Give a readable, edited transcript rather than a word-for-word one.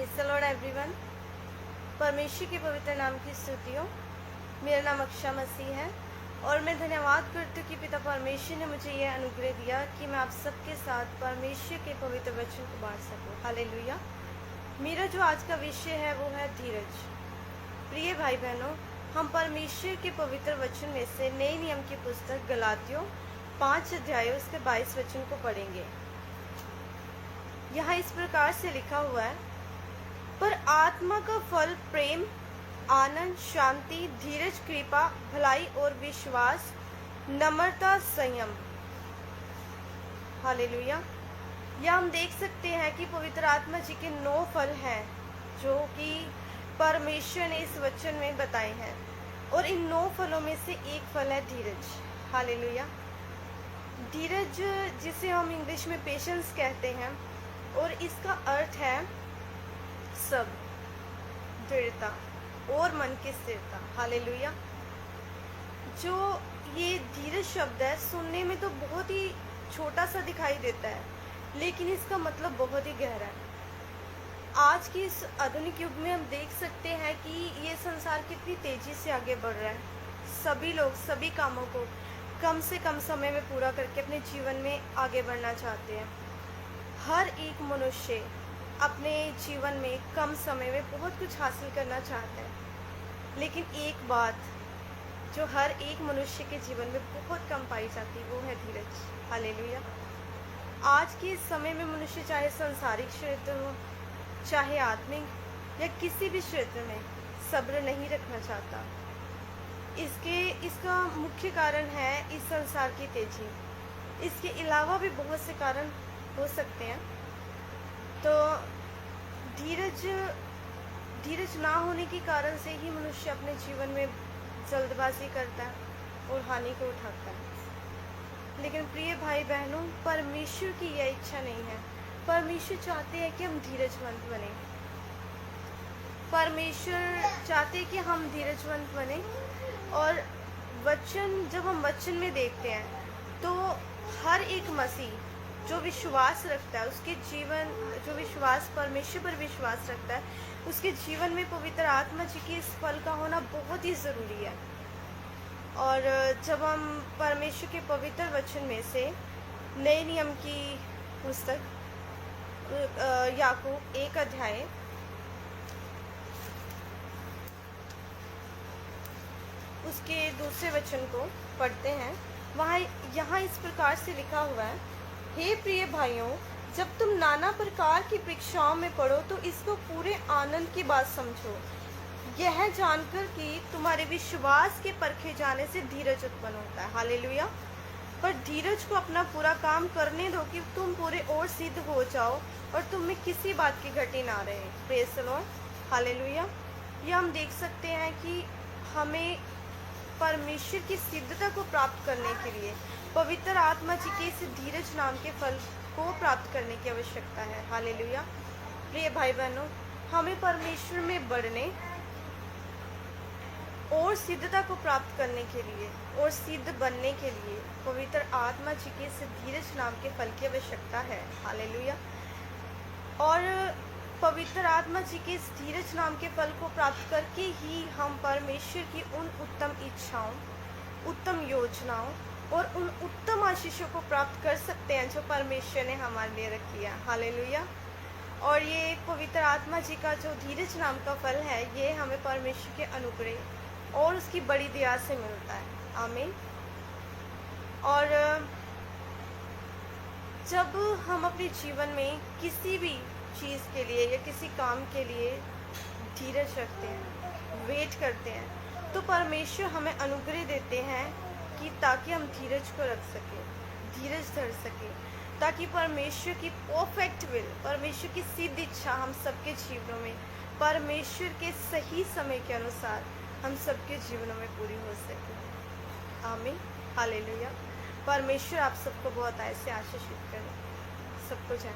Praise the Lord everyone. परमेश्वर के पवित्र नाम की स्तुति हो। मेरा नाम अक्षा मसीह है और मैं धन्यवाद करती हूँ कि पिता परमेश्वर ने मुझे यह अनुग्रह दिया कि मैं आप सबके साथ परमेश्वर के पवित्र वचन को बांट सकूँ। हालेलुया। मेरा जो आज का विषय है वो है धीरज। प्रिय भाई बहनों, हम परमेश्वर के पवित्र वचन में से नए नियम की पुस्तक गलातियों 5 अध्याय उसके 22 वचन को पढ़ेंगे। यहाँ इस प्रकार से लिखा हुआ है, पर आत्मा का फल प्रेम, आनंद, शांति, धीरज, कृपा, भलाई और विश्वास, नम्रता, संयम। हालेलुया। यह हम देख सकते हैं कि पवित्र आत्मा जी के 9 फल हैं जो कि परमेश्वर ने इस वचन में बताए हैं, और इन 9 फलों में से एक फल है धीरज। हालेलुया। धीरज, जिसे हम इंग्लिश में पेशेंस कहते हैं, और इसका अर्थ है सब, दृढ़ता और मन की स्थिरता। हालेलुया। जो ये धीरज शब्द है, सुनने में तो बहुत ही छोटा सा दिखाई देता है, लेकिन इसका मतलब बहुत ही गहरा है। आज की इस आधुनिक युग में हम देख सकते हैं कि ये संसार कितनी तेजी से आगे बढ़ रहा है। सभी लोग सभी कामों को कम से कम समय में पूरा करके अपने जीवन में आगे बढ़ना चाहते हैं। हर एक मनुष्य अपने जीवन में कम समय में बहुत कुछ हासिल करना चाहता है, लेकिन एक बात जो हर एक मनुष्य के जीवन में बहुत कम पाई जाती है वो है धीरज। हालेलुया। आज के समय में मनुष्य चाहे सांसारिक क्षेत्र हो, चाहे आत्मिक या किसी भी क्षेत्र में सब्र नहीं रखना चाहता। इसका मुख्य कारण है इस संसार की तेजी। इसके अलावा भी बहुत से कारण हो सकते हैं। तो धीरज ना होने के कारण से ही मनुष्य अपने जीवन में जल्दबाजी करता है और हानि को उठाता है। लेकिन प्रिय भाई बहनों, परमेश्वर की यह इच्छा नहीं है। परमेश्वर चाहते हैं कि हम धीरजवंत बने। परमेश्वर चाहते हैं कि हम धीरजवंत बने। और वचन, जब हम वचन में देखते हैं तो हर एक मसीह जो विश्वास रखता है, उसके जीवन, जो विश्वास परमेश्वर पर विश्वास रखता है, उसके जीवन में पवित्र आत्मा जी के इस फल का होना बहुत ही ज़रूरी है। और जब हम परमेश्वर के पवित्र वचन में से नए नियम की पुस्तक याकूब 1 अध्याय उसके दूसरे वचन को पढ़ते हैं, यहाँ इस प्रकार से लिखा हुआ है, हे प्रिय भाइयों, जब तुम नाना प्रकार की परीक्षाओं में पड़ो तो इसको पूरे आनंद की बात समझो, यह जानकर कि तुम्हारे विश्वास के परखे जाने से धीरज उत्पन्न होता है। हालेलुया। पर धीरज को अपना पूरा काम करने दो कि तुम पूरे और सिद्ध हो जाओ और तुम में किसी बात की घटी ना रहे। Praise the Lord. हालेलुया। यह हम देख सकते हैं कि हमें परमेश्वर की सिद्धता को प्राप्त करने के लिए पवित्र आत्मा जी के इस धीरज नाम के फल को प्राप्त करने की आवश्यकता है। हालेलुया। प्रिय भाई बहनों, हमें परमेश्वर में बढ़ने और सिद्धता को प्राप्त करने के लिए और सिद्ध बनने के लिए पवित्र आत्मा जी के इस धीरज नाम के फल की आवश्यकता है। हालेलुया। और पवित्र आत्मा जी के इस धीरज नाम के फल को प्राप्त करके ही हम परमेश्वर की उन उत्तम इच्छाओं, उत्तम योजनाओं और उन उत्तम आशीषों को प्राप्त कर सकते हैं जो परमेश्वर ने हमारे लिए रखी है। हालेलुया। और ये पवित्र आत्मा जी का जो धीरज नाम का फल है, ये हमें परमेश्वर के अनुग्रह और उसकी बड़ी दया से मिलता है। आमीन। और जब हम अपने जीवन में किसी भी चीज़ के लिए या किसी काम के लिए धीरज रखते हैं, वेट करते हैं, तो परमेश्वर हमें अनुग्रह देते हैं कि ताकि हम धीरज को रख सकें, धीरज धर सकें, ताकि परमेश्वर की परफेक्ट विल, परमेश्वर की सिद्ध इच्छा हम सबके जीवनों में परमेश्वर के सही समय के अनुसार हम सबके जीवनों में पूरी हो सके। आमीन। हालेलुया। परमेश्वर आप सबको बहुत ऐसे आशीषित करें। सबको जय।